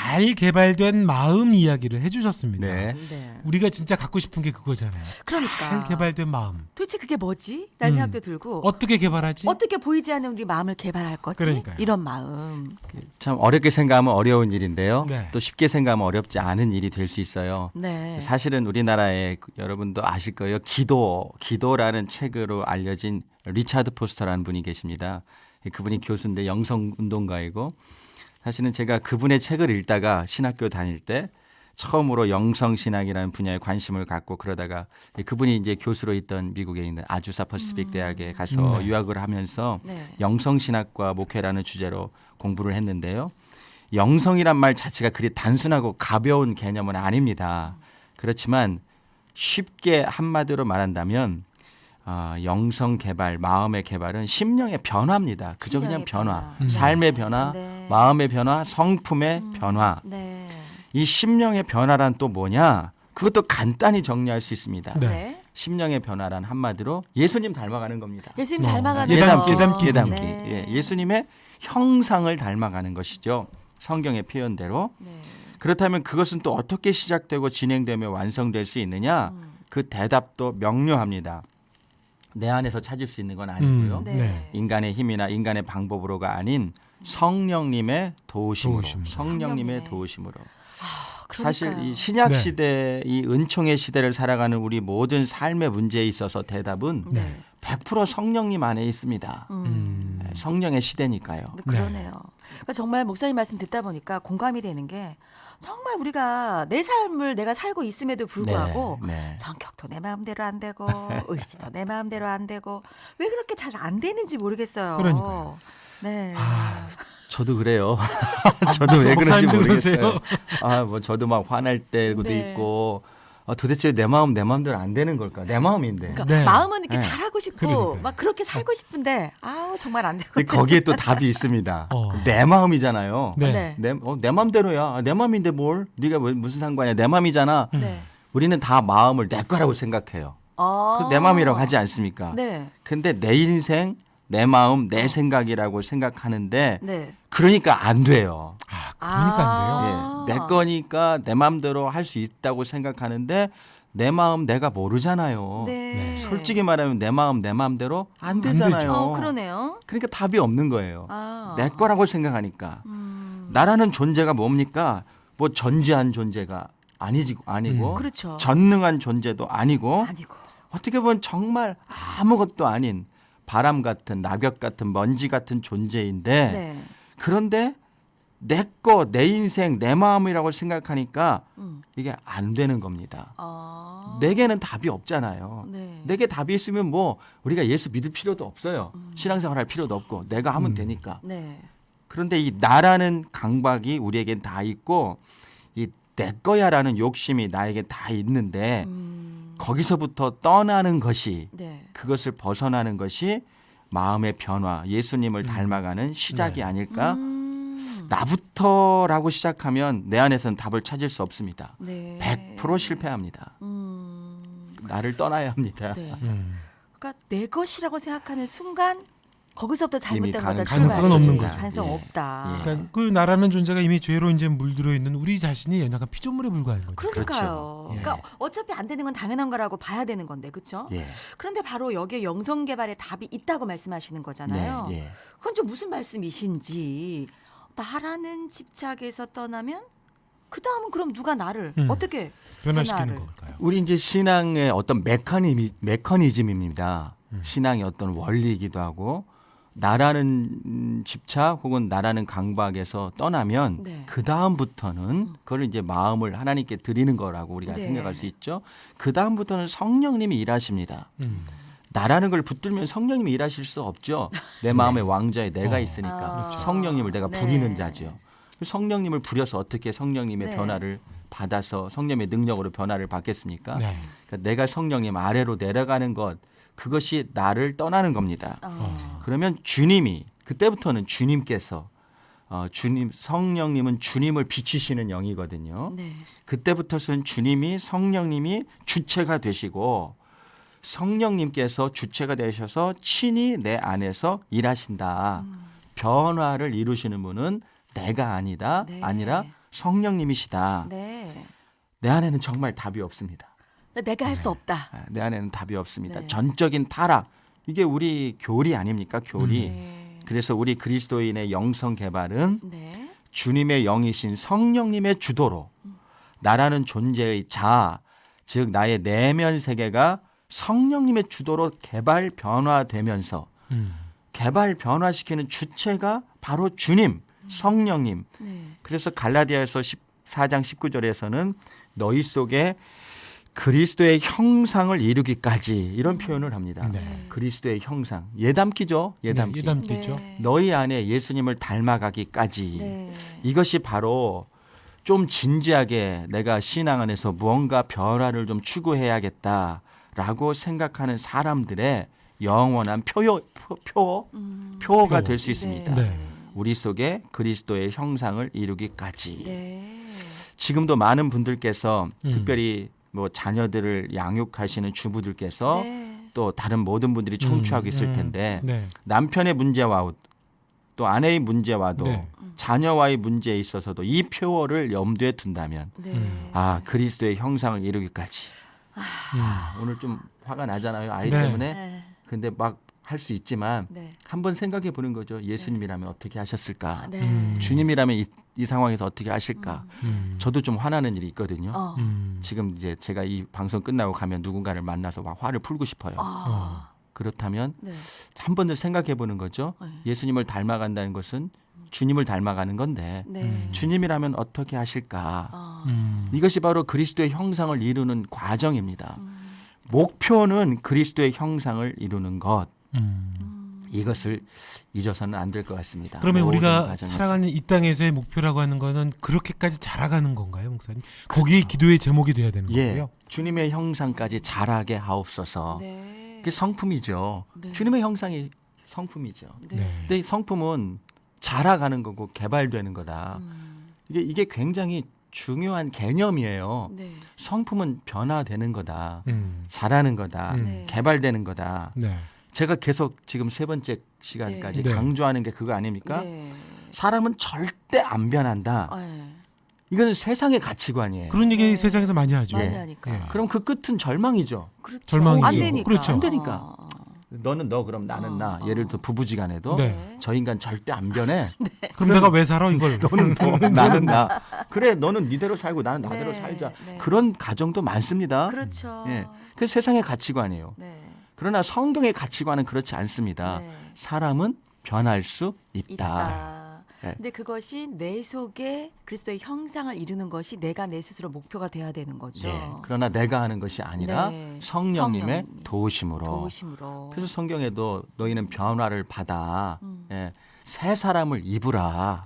잘 개발된 마음 이야기를 해주셨습니다. 네. 네. 우리가 진짜 갖고 싶은 게 그거잖아요. 그러니까 잘 개발된 마음. 도대체 그게 뭐지? 라는 생각도 들고 어떻게 개발하지? 어떻게 보이지 않는 우리 마음을 개발할 거지? 그러니까요. 이런 마음. 참 어렵게 생각하면 어려운 일인데요. 네. 또 쉽게 생각하면 어렵지 않은 일이 될 수 있어요. 네. 사실은 우리나라에 여러분도 아실 거예요. 기도라는 책으로 알려진 리차드 포스터라는 분이 계십니다. 그분이 교수인데 영성운동가이고 사실은 제가 그분의 책을 읽다가 신학교 다닐 때 처음으로 영성신학이라는 분야에 관심을 갖고 그러다가 그분이 이제 교수로 있던 미국에 있는 아주사 퍼시픽 대학에 가서 유학을 하면서 네. 영성신학과 목회라는 주제로 공부를 했는데요. 영성이란 말 자체가 그리 단순하고 가벼운 개념은 아닙니다. 그렇지만 쉽게 한마디로 말한다면 영성 개발, 마음의 개발은 심령의 변화입니다. 그저 그냥 심령의 변화, 변화. 삶의 변화, 네. 마음의 변화, 성품의 변화. 네. 이 심령의 변화란 또 뭐냐? 그것도 간단히 정리할 수 있습니다. 네. 네. 심령의 변화란 한마디로 예수님 닮아가는 겁니다. 예수님 어, 닮아가는 예담기, 거. 예담기. 예담기. 네. 예, 예수님의 형상을 닮아가는 것이죠. 성경의 표현대로. 네. 그렇다면 그것은 또 어떻게 시작되고 진행되며 완성될 수 있느냐? 그 대답도 명료합니다. 내 안에서 찾을 수 있는 건 아니고요. 네. 인간의 힘이나 인간의 방법으로가 아닌 성령님의 도우심으로. 도우심으로. 성령님의 성령님의. 도우심으로. 그러니까요. 사실 이 신약 네. 시대, 이 은총의 시대를 살아가는 우리 모든 삶의 문제에 있어서 대답은 네. 100% 성령님 안에 있습니다. 성령의 시대니까요. 근데 그러네요. 그러니까 정말 목사님 말씀 듣다 보니까 공감이 되는 게 정말 우리가 내 삶을 내가 살고 있음에도 불구하고 네. 성격도 내 마음대로 안 되고 의지도 내 마음대로 안 되고 왜 그렇게 잘 안 되는지 모르겠어요. 그러니까요. 네. 저도 그래요. 저도 왜 그런지 목사님도 모르겠어요. 그러세요? 뭐 저도 막 화날 때도 네. 있고 도대체 내 마음 내 마음대로 안 되는 걸까? 내 마음인데. 그러니까 네. 마음은 이렇게 네. 잘하고 싶고 그러니까요. 막 그렇게 살고 싶은데 아우 정말 안 되고. 근데 거기에 또 답이 있습니다. 내 마음이잖아요. 네. 네. 내 마음대로야. 내 마음인데 뭘? 네가 무슨 상관이야? 내 마음이잖아. 네. 우리는 다 마음을 내 거라고 생각해요. 내 마음이라고 하지 않습니까? 네. 근데 내 인생, 내 마음, 내 생각이라고 생각하는데 네. 그러니까 안 돼요. 그러니까 안 돼요. 내 거니까 내 마음대로 할 수 있다고 생각하는데 내 마음 내가 모르잖아요. 네. 솔직히 말하면 내 마음 내 마음대로 안 되죠. 되잖아요. 그러네요. 그러니까 답이 없는 거예요. 아. 내 거라고 생각하니까. 나라는 존재가 뭡니까? 뭐 전지한 존재가 아니고 그렇죠. 전능한 존재도 아니고 아니고. 어떻게 보면 정말 아무것도 아닌 바람 같은 낙엽 같은 먼지 같은 존재인데 네. 그런데 내 거, 내 인생, 내 마음이라고 생각하니까 이게 안 되는 겁니다. 아. 내게는 답이 없잖아요. 네. 내게 답이 있으면 뭐 우리가 예수 믿을 필요도 없어요. 신앙생활 할 필요도 없고 내가 하면 되니까. 네. 그런데 이 나라는 강박이 우리에겐 다 있고 이 내 거야라는 욕심이 나에게 다 있는데 거기서부터 떠나는 것이 네. 그것을 벗어나는 것이 마음의 변화, 예수님을 닮아가는 시작이 네. 아닐까? 나부터라고 시작하면 내 안에서는 답을 찾을 수 없습니다. 네. 100% 실패합니다. 나를 떠나야 합니다. 네. 음. 그러니까 내 것이라고 생각하는 순간 거기서부터 이미 잘못된 거다. 가능성은 없는 거죠. 가능성 예. 없다. 그러니까 그 나라는 존재가 이미 죄로 이제 물들어 있는 우리 자신이 약간 피조물에 불과한 거죠. 그러니까요. 그렇죠. 예. 그러니까 어차피 안 되는 건 당연한 거라고 봐야 되는 건데, 그렇죠? 예. 그런데 바로 여기에 영성 개발의 답이 있다고 말씀하시는 거잖아요. 네, 예. 그건 좀 무슨 말씀이신지. 나라는 집착에서 떠나면 그 다음은 그럼 누가 나를 어떻게 변화시키는 변화를. 걸까요? 우리 이제 신앙의 어떤 메커니즘입니다. 신앙의 어떤 원리이기도 하고 나라는 집착 혹은 나라는 강박에서 떠나면 네. 그 다음부터는 그걸 이제 마음을 하나님께 드리는 거라고 우리가 네. 생각할 수 있죠. 그 다음부터는 성령님이 일하십니다. 음. 나라는 걸 붙들면 성령님이 일하실 수 없죠. 내 마음의 왕자에 내가 있으니까 그렇죠. 성령님을 내가 네. 부리는 자죠. 성령님을 부려서 어떻게 성령님의 네. 변화를 받아서 성령의 능력으로 변화를 받겠습니까? 네. 그러니까 내가 성령님 아래로 내려가는 것 그것이 나를 떠나는 겁니다. 그러면 주님이 그때부터는 주님께서 성령님은 주님을 비추시는 영이거든요. 네. 그때부터는 주님이 성령님이 주체가 되시고 성령님께서 주체가 되셔서 친히 내 안에서 일하신다. 변화를 이루시는 분은 내가 네. 아니라 성령님이시다. 네. 내 안에는 정말 답이 없습니다. 내가 할 수 없다. 내 안에는 답이 없습니다. 네. 전적인 타락. 이게 우리 교리 아닙니까? 교리. 네. 그래서 우리 그리스도인의 영성 개발은 네. 주님의 영이신 성령님의 주도로 나라는 존재의 자아, 즉 나의 내면 세계가 성령님의 주도로 개발 변화되면서 개발 변화시키는 주체가 바로 주님, 성령님. 네. 그래서 갈라디아서 14장 19절에서는 너희 속에 그리스도의 형상을 이루기까지 이런 표현을 합니다. 네. 그리스도의 형상. 예담기죠. 예담기. 예담기 있죠. 네. 너희 안에 예수님을 닮아가기까지. 네. 이것이 바로 좀 진지하게 내가 신앙 안에서 무언가 변화를 좀 추구해야겠다라고 생각하는 사람들의 영원한 표어가 될 수 있습니다. 네. 우리 속에 그리스도의 형상을 이루기까지. 네. 지금도 많은 분들께서 특별히 뭐 자녀들을 양육하시는 주부들께서 네. 또 다른 모든 분들이 청취하고 있을 텐데 네. 남편의 문제와 또 아내의 문제와도 네. 자녀와의 문제에 있어서도 이 표어를 염두에 둔다면 네. 아 그리스도의 형상을 이루기까지. 오늘 좀 화가 나잖아요 아이 네. 때문에. 네. 근데 막 할 수 있지만 네. 한번 생각해 보는 거죠. 예수님이라면 어떻게 하셨을까? 네. 주님이라면 이 상황에서 어떻게 하실까? 저도 좀 화나는 일이 있거든요. 어. 지금 이제 제가 이 방송 끝나고 가면 누군가를 만나서 막 화를 풀고 싶어요. 아. 그렇다면 네. 한 번 더 생각해 보는 거죠. 네. 예수님을 닮아간다는 것은 주님을 닮아가는 건데 네. 주님이라면 어떻게 하실까? 아. 이것이 바로 그리스도의 형상을 이루는 과정입니다. 목표는 그리스도의 형상을 이루는 것. 이것을 잊어서는 안 될 것 같습니다. 그러면 모든 우리가 과정에서. 살아가는 이 땅에서의 목표라고 하는 거는 그렇게까지 자라가는 건가요, 목사님? 거기에 기도의 제목이 돼야 되는 예, 거고요. 주님의 형상까지 자라게 하옵소서. 네. 그게 성품이죠. 네. 주님의 형상이 성품이죠. 네. 근데 이 성품은 자라가는 거고 개발되는 거다. 이게 굉장히 중요한 개념이에요. 네. 성품은 변화되는 거다. 음. 자라는 거다. 네. 개발되는 거다. 네. 제가 계속 지금 세 번째 시간까지 네. 강조하는 게 그거 아닙니까? 네. 사람은 절대 안 변한다. 네. 이거는 세상의 가치관이에요. 그런 얘기 네. 세상에서 많이 하죠. 많이 예. 하니까. 예. 그럼 그 끝은 절망이죠. 그렇죠. 절망이죠. 안 되니까. 그렇죠. 안 되니까. 어. 너는 너 그럼 나는 나. 예를 들어 부부지간에도 네. 저 인간 절대 안 변해. 그럼 내가 왜 살아 이걸? 너는 너 나는 나. 그래 너는 니대로 살고 나는 나대로 네. 살자. 네. 그런 가정도 많습니다. 그렇죠. 예. 그 세상의 가치관이에요. 네. 그러나 성경의 가치관은 그렇지 않습니다. 네. 사람은 변할 수 있다. 있다. 네. 근데 그것이 내 속에 그리스도의 형상을 이루는 것이 내가 내 스스로 목표가 돼야 되는 거죠. 예. 그러나 내가 하는 것이 아니라 네. 성령님의 성령님. 도우심으로. 도우심으로. 그래서 성경에도 너희는 변화를 받아 예. 새 사람을 입으라.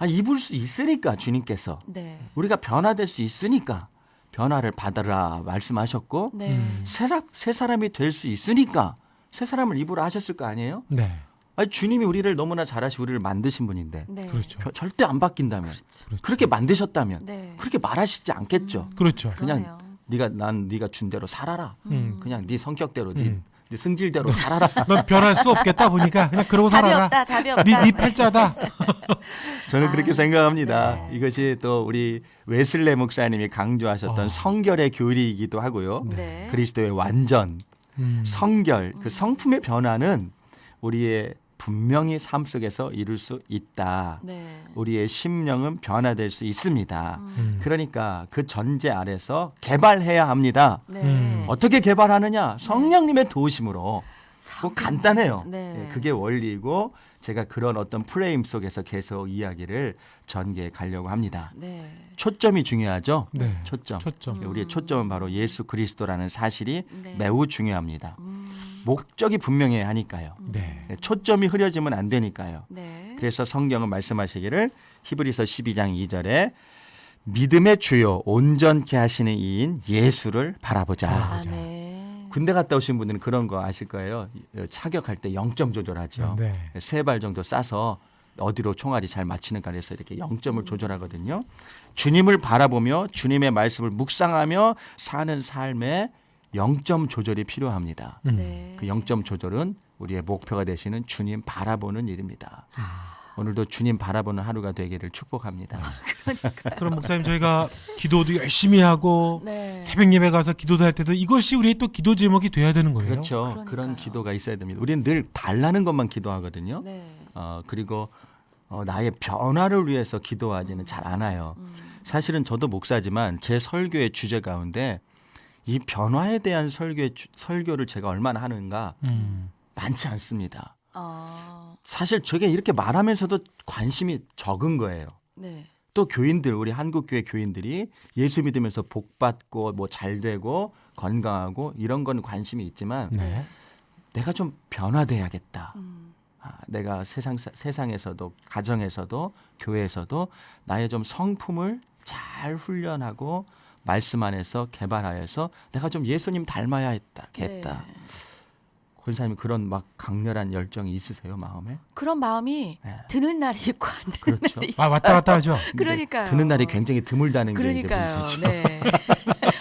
입을 수 있으니까 주님께서 네. 우리가 변화될 수 있으니까 변화를 받아라 말씀하셨고 네. 새 사람이 될 수 있으니까 새 사람을 입으라 하셨을 거 아니에요? 네. 아니, 주님이 우리를 너무나 잘하시고 우리를 만드신 분인데 네. 그렇죠. 절대 안 바뀐다면 그렇죠. 그렇게 만드셨다면 네. 그렇게 말하시지 않겠죠. 그렇죠. 그냥 그러네요. 네가 준 대로 살아라. 음. 그냥 네 성격대로 네 승질대로 살아라. 넌 변할 수 없겠다 보니까 그냥 그러고 답이 살아라. 없다. 답이 없다. 네 팔자다. 저는 그렇게 생각합니다. 네. 이것이 또 우리 웨슬레 목사님이 강조하셨던 성결의 교리이기도 하고요. 네. 그리스도의 완전, 성결, 그 성품의 변화는 우리의 분명히 삶 속에서 이룰 수 있다. 네. 우리의 심령은 변화될 수 있습니다. 그러니까 그 전제 아래서 개발해야 합니다. 네. 어떻게 개발하느냐? 성령님의 도우심으로. 뭐 성령. 간단해요. 네. 예, 그게 원리이고 제가 그런 어떤 프레임 속에서 계속 이야기를 전개해 가려고 합니다. 네. 초점이 중요하죠. 네. 초점. 초점. 우리의 초점은 바로 예수 그리스도라는 사실이 네. 매우 중요합니다. 목적이 분명해야 하니까요. 네. 초점이 흐려지면 안 되니까요. 네. 그래서 성경은 말씀하시기를 히브리서 12장 2절에 믿음의 주요 온전케 하시는 이인 예수를 바라보자. 아, 네. 군대 갔다 오신 분들은 그런 거 아실 거예요. 차격할 때 0점 조절하죠. 네. 3발 정도 쏴서 어디로 총알이 잘 맞히는가 해서 이렇게 0점을 조절하거든요. 주님을 바라보며 주님의 말씀을 묵상하며 사는 삶에 0점 조절이 필요합니다. 네. 그 0점 조절은 우리의 목표가 되시는 주님 바라보는 일입니다. 오늘도 주님 바라보는 하루가 되기를 축복합니다. 그럼 목사님 저희가 기도도 열심히 하고 네. 새벽 예배 가서 기도도 할 때도 이것이 우리의 또 기도 제목이 돼야 되는 거예요. 그렇죠. 그러니까요. 그런 기도가 있어야 됩니다. 우리는 늘 달라는 것만 기도하거든요. 네. 그리고 나의 변화를 위해서 기도하지는 잘 않아요. 사실은 저도 목사지만 제 설교의 주제 가운데 이 변화에 대한 설교를 제가 얼마나 하는가 많지 않습니다. 사실 저게 이렇게 말하면서도 관심이 적은 거예요. 네. 또 교인들, 우리 한국교회 교인들이 예수 믿으면서 복받고 뭐 잘되고 건강하고 이런 건 관심이 있지만 네. 내가 좀 변화돼야겠다. 내가 세상에서도 가정에서도 교회에서도 나의 좀 성품을 잘 훈련하고 말씀 안에서 개발하여서 내가 좀 예수님 닮아야겠다. 네. 권사님 그런 막 강렬한 열정이 있으세요 마음에? 그런 마음이 네. 드는 날이 있고 안 드는 그렇죠. 날이 있어요. 왔다 갔다 하죠. 근데 그러니까요. 드는 날이 굉장히 드물다는 게 이제 그러니까요. 문제죠. 네.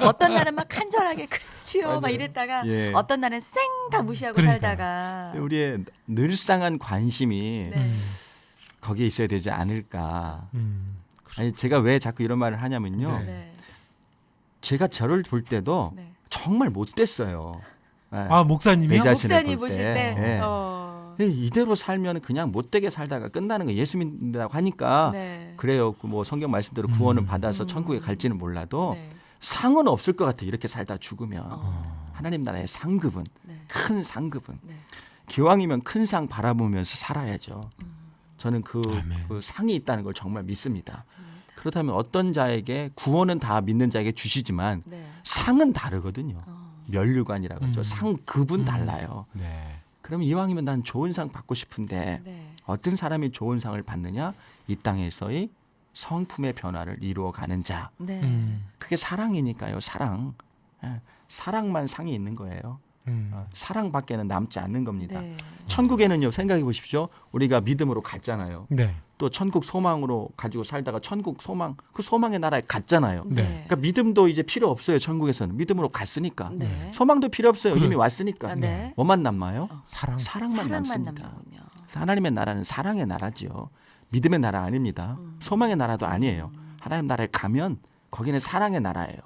어떤 날은 막 간절하게 그렇지요 막 맞아요. 이랬다가 예. 어떤 날은 쌩 다 무시하고 그러니까요. 살다가 우리의 늘상한 관심이 네. 거기에 있어야 되지 않을까. 음. 아니 제가 왜 자꾸 이런 말을 하냐면요. 네. 네. 제가 저를 볼 때도 네. 정말 못됐어요. 네. 아 목사님이요? 내 자신을 목사님 볼 보실 때. 때 네. 이대로 살면 그냥 못되게 살다가 끝나는 거 예수 믿는다고 하니까 네. 그래요. 뭐 성경 말씀대로 구원을 받아서 천국에 갈지는 몰라도 네. 상은 없을 것 같아. 이렇게 살다 죽으면 하나님 나라의 상급은 네. 큰 상급은 네. 기왕이면 큰 상 바라보면서 살아야죠. 저는 아멘. 그 상이 있다는 걸 정말 믿습니다. 그렇다면 어떤 자에게 구원은 다 믿는 자에게 주시지만 네. 상은 다르거든요. 면류관이라고 하죠. 상급은 달라요. 네. 그럼 이왕이면 난 좋은 상 받고 싶은데 네. 어떤 사람이 좋은 상을 받느냐? 이 땅에서의 성품의 변화를 이루어가는 자. 네. 그게 사랑이니까요. 사랑. 예, 사랑만 상이 있는 거예요. 사랑밖에는 남지 않는 겁니다. 네. 천국에는요. 생각해 보십시오. 우리가 믿음으로 갔잖아요. 네. 또 천국 소망으로 가지고 살다가 천국 소망, 그 소망의 나라에 갔잖아요. 네. 그러니까 믿음도 이제 필요 없어요. 천국에서는 믿음으로 갔으니까. 네. 소망도 필요 없어요. 그래. 이미 왔으니까. 아, 네. 뭐만 남아요? 사랑. 사랑만 남습니다. 남는군요. 하나님의 나라는 사랑의 나라지요. 믿음의 나라 아닙니다. 소망의 나라도 아니에요. 하나님 나라에 가면 거기는 사랑의 나라예요.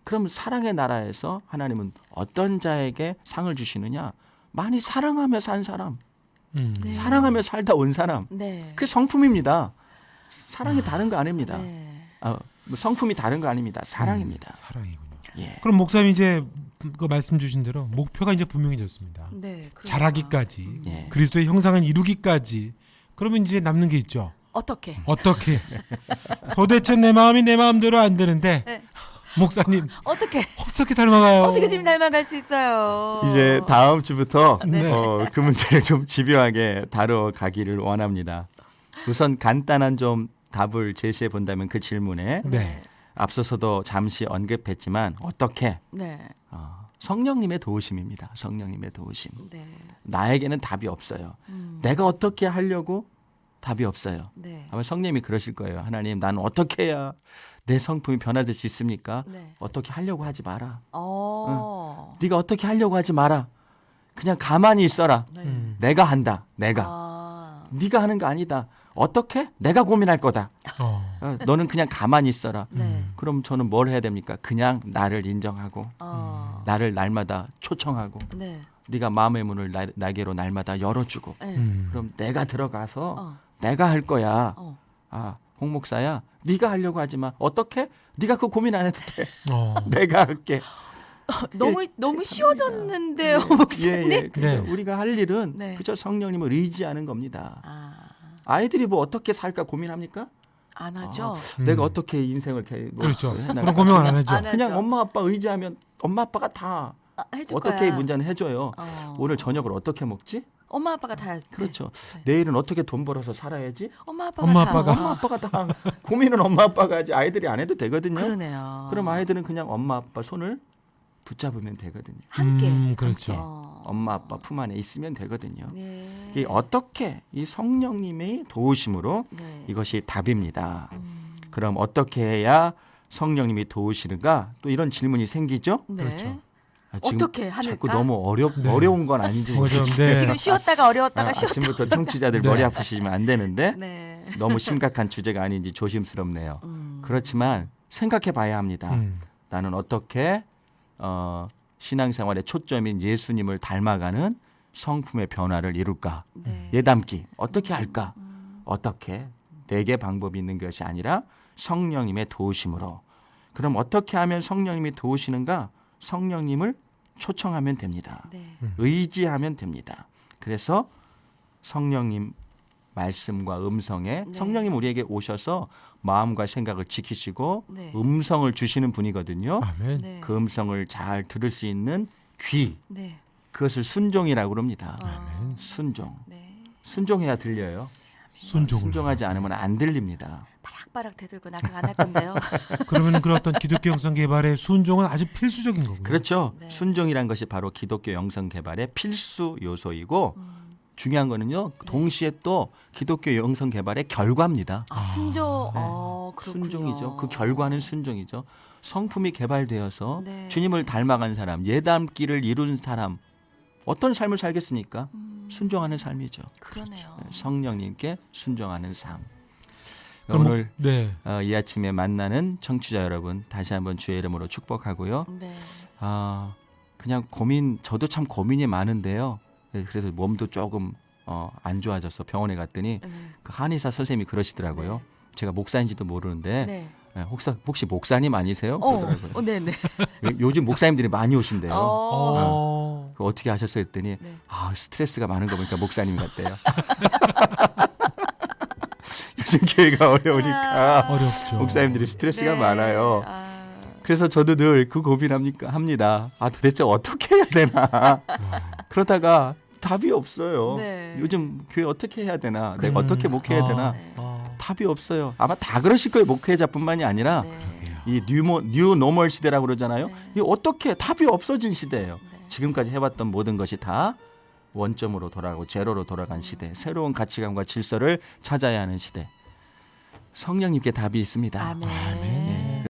그럼 사랑의 나라에서 하나님은 어떤 자에게 상을 주시느냐? 많이 사랑하며 산 사람, 네. 사랑하며 살다 온 사람. 네. 그게 성품입니다. 사랑이 다른 거 아닙니다. 네. 뭐 성품이 다른 거 아닙니다. 사랑입니다. 사랑이군요. 예. 그럼 목사님 이제 그 말씀 주신 대로 목표가 이제 분명해졌습니다. 네. 그러니까. 자라기까지 예. 그리스도의 형상을 이루기까지. 그러면 이제 남는 게 있죠. 어떻게? 어떻게? 도대체 내 마음이 내 마음대로 안 되는데 네. 목사님 어떻게? 어떻게 닮아가요? 어떻게 지금 닮아갈 수 있어요? 이제 다음 주부터 네. 그 문제를 좀 집요하게 다뤄가기를 원합니다. 우선 간단한 좀 답을 제시해 본다면 그 질문에 네. 앞서서도 잠시 언급했지만 어떻게 네. 성령님의 도우심입니다. 성령님의 도우심. 네. 나에게는 답이 없어요. 내가 어떻게 하려고 답이 없어요. 네. 아마 성령님이 그러실 거예요. 하나님, 나는 어떻게 해야 내 성품이 변화될 수 있습니까? 네. 어떻게 하려고 하지 마라. 네가 네가 어떻게 하려고 하지 마라. 그냥 가만히 있어라. 네. 내가 한다. 내가. 네가 하는 거 아니다. 어떻게? 내가 고민할 거다. 너는 그냥 가만히 있어라. 네. 그럼 저는 뭘 해야 됩니까? 그냥 나를 인정하고 나를 날마다 초청하고 네. 네가 마음의 문을 날개로 날마다 열어주고 네. 그럼 내가 들어가서 어. 내가 할 거야. 어. 홍 목사야, 네가 하려고 하지 마. 어떻게? 네가 그 고민 안 해도 돼. 어. 내가 할게. 너무 쉬워졌는데요, 목사님. 예. 그죠? 네. 우리가 할 일은 네. 그저 성령님을 의지하는 겁니다. 아, 아이들이 뭐 어떻게 살까 고민합니까? 안 하죠. 내가 어떻게 인생을 그렇죠. 해나갈까? 그런 고민 안 하죠. 안 하죠. 그냥 엄마 아빠 의지하면 엄마 아빠가 다 해줄 어떻게 거야. 문제는 해줘요. 오늘 저녁을 어떻게 먹지? 엄마 아빠가 다. 그렇죠. 네. 내일은 어떻게 돈 벌어서 살아야지? 엄마 아빠가 엄마 다. 아빠가. 엄마 아빠가 다 고민은 엄마 아빠가 하지 아이들이 안 해도 되거든요. 그러네요. 그럼 아이들은 그냥 엄마 아빠 손을 붙잡으면 되거든요. 함께. 그렇죠. 엄마 아빠 품 안에 있으면 되거든요. 네. 이 어떻게 이 성령님의 도우심으로 네. 이것이 답입니다. 그럼 어떻게 해야 성령님이 도우시는가? 또 이런 질문이 생기죠. 네. 그렇죠. 어떻게 하늘까? 자꾸 너무 네. 어려운 건 아닌지 뭐가 좀, 모르겠어요. 네. 지금 쉬었다가 어려웠다가 쉬었다가. 아침부터 청취자들 네. 머리 아프시면 안 되는데 네. 너무 심각한 주제가 아닌지 조심스럽네요. 그렇지만 생각해 봐야 합니다. 나는 어떻게 신앙생활의 초점인 예수님을 닮아가는 성품의 변화를 이룰까? 네. 예 닮기 어떻게 할까? 어떻게? 내게 방법이 있는 것이 아니라 성령님의 도우심으로. 그럼 어떻게 하면 성령님이 도우시는가? 성령님을 초청하면 됩니다. 네. 의지하면 됩니다. 그래서 성령님 말씀과 음성에 네. 성령님 우리에게 오셔서 마음과 생각을 지키시고 네. 음성을 주시는 분이거든요. 아멘. 네. 그 음성을 잘 들을 수 있는 귀, 네. 그것을 순종이라고 그럽니다. 아. 순종. 네. 순종해야 들려요. 순종을. 순종하지 않으면 안 들립니다. 바락바락 대들고 나 그거 안 할 건데요. 그러면 그런 어떤 기독교 영성 개발의 순종은 아주 필수적인 거고요. 그렇죠. 네. 순종이란 것이 바로 기독교 영성 개발의 필수 요소이고 중요한 거는요. 동시에 또 기독교 영성 개발의 결과입니다. 아, 순종. 네. 그렇군요. 순종이죠. 그 결과는 순종이죠. 성품이 개발되어서 네. 주님을 닮아간 사람, 예닮기를 이룬 사람 어떤 삶을 살겠습니까? 순종하는 삶이죠. 그러네요. 성령님께 순종하는 삶. 그럼 오늘 네. 이 아침에 만나는 청취자 여러분 다시 한번 주의 이름으로 축복하고요. 네. 그냥 저도 참 고민이 많은데요. 그래서 몸도 조금 안 좋아져서 병원에 갔더니 그 한의사 선생님이 그러시더라고요. 제가 목사인지도 모르는데 네. 혹시 목사님 아니세요? 그러더라고요. 네네. 요즘 목사님들이 많이 오신대요. 어떻게 하셨어요? 했더니 네. 스트레스가 많은 거 보니까 목사님 같대요. 요즘 교회가 어려우니까 어렵죠. 목사님들이 스트레스가 네. 많아요. 그래서 저도 늘 그 고민합니다. 도대체 어떻게 해야 되나. 그러다가 답이 없어요. 네. 요즘 교회 어떻게 해야 되나. 내가 어떻게 목회해야 되나. 네. 답이 없어요. 아마 다 그러실 거예요. 목회자뿐만이 아니라 네. 이 뉴 노멀 시대라고 그러잖아요. 네. 이 어떻게 답이 없어진 시대예요. 네. 지금까지 해왔던 모든 것이 다 원점으로 돌아가고 제로로 돌아간 시대. 새로운 가치관과 질서를 찾아야 하는 시대. 성령님께 답이 있습니다. 아멘. 아멘.